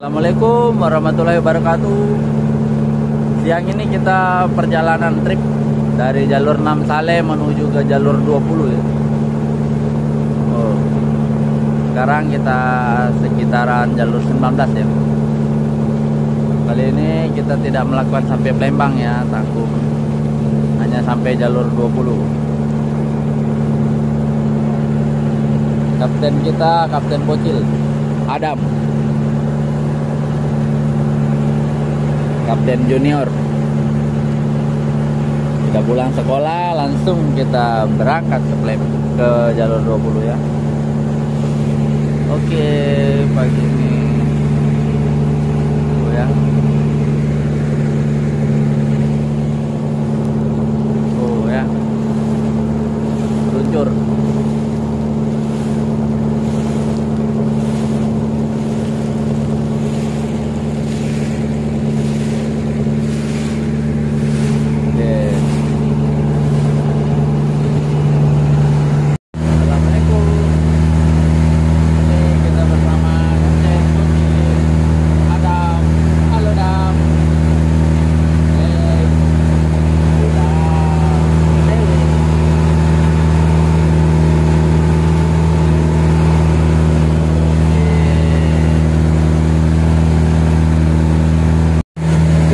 Assalamualaikum warahmatullahi wabarakatuh. Siang ini kita perjalanan trip dari jalur 6 Saleh menuju ke jalur 20 ya. Sekarang kita sekitaran jalur 19 ya. Kali ini kita tidak melakukan sampai Palembang ya, tanggung. Hanya sampai jalur 20. Kapten kita, Kapten Bocil, Adam. Kapten Junior. Kita pulang sekolah langsung kita berangkat ke jalur 20 ya. Oke, pagi ini ya. Ya. Meluncur.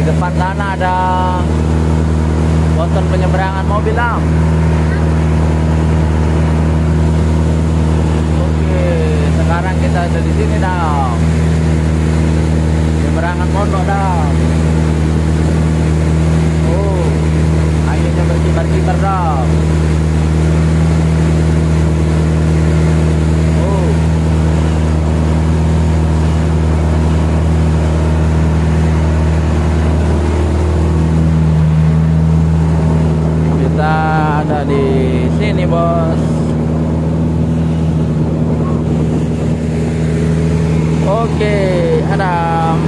Depan sana ada ponton penyeberangan mobil Am. Oke, sekarang kita ada di sini Dam. Penyeberangan pondok Dam. Oh, anginnya berkibar-kibar Dam. Ada di sini bos. Oke, Adam.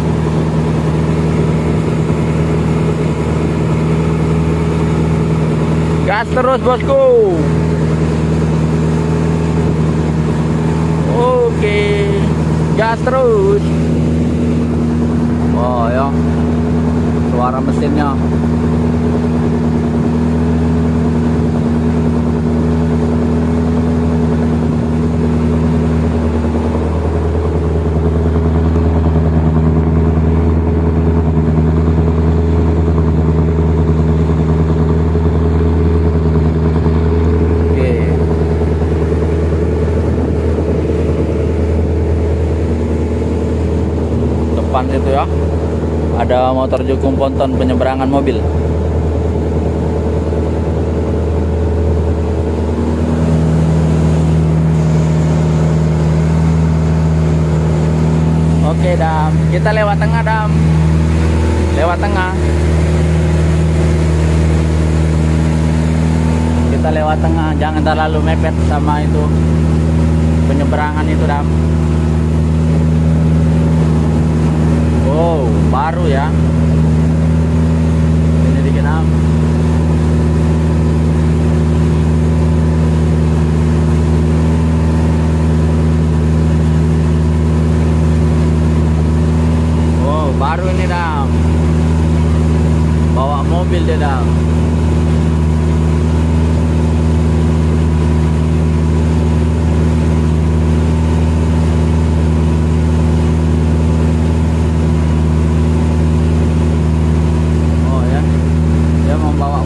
Gas terus bosku. Oke, gas terus. Oh ya, suara mesinnya. Itu ya, ada motor jukung ponton penyeberangan mobil. Oke Dam, kita lewat tengah Dam, lewat tengah. Kita lewat tengah, jangan terlalu mepet sama itu penyeberangan itu Dam. Oh, baru ya. Ini dikit Am. Oh, baru ini Dam. Bawa mobil dia Dam.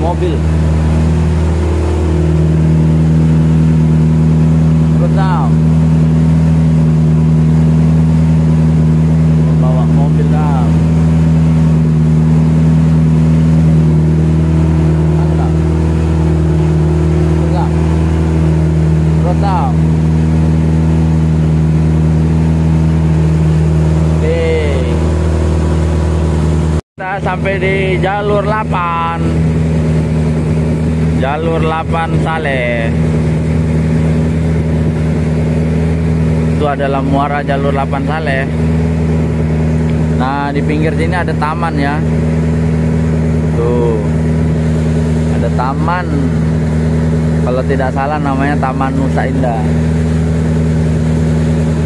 Mobil terus Dam, bawa mobil Dam. Terus Dam. Oke, kita sampai di jalur 8. Jalur 8 Saleh. Itu adalah muara jalur 8 Saleh. Nah, di pinggir sini ada taman ya. Tuh. Ada taman. Kalau tidak salah namanya Taman Nusa Indah.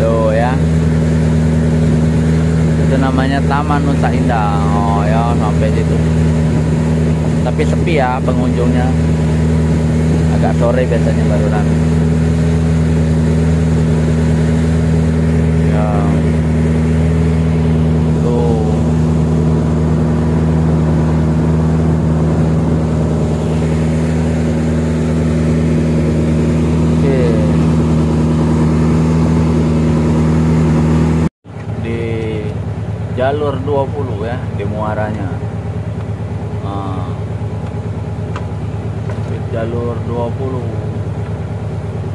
Tuh ya. Itu namanya Taman Nusa Indah. Oh ya, sampai situ. Tapi sepi ya pengunjungnya. Agak sore biasanya baru rame. Ya. Tuh. Oke. Di jalur 20 ya, di muaranya.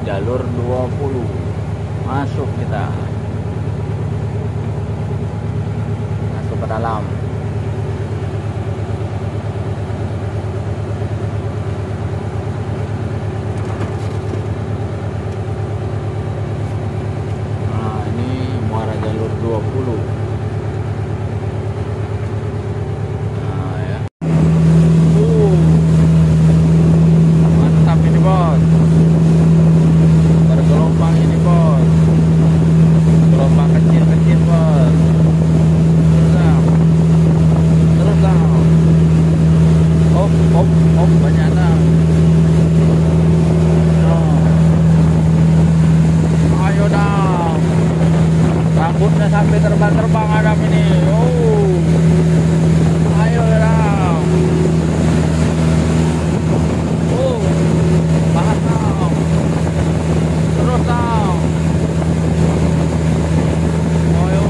Jalur 20 masuk, kita masuk ke dalam. Nah, ini muara jalur 20. Sampai terbang-terbang Adam ini. Oh, ayo Adam. Oh, bahas dong. Terus dong. Ayo.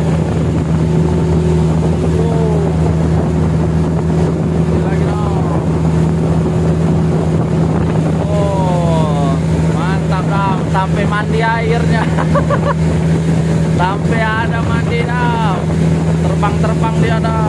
Oh, lagi dong. Oh, mantap dong. Sampai mandi airnya. Sampai ada mandi dam, terbang-terbang dia dam.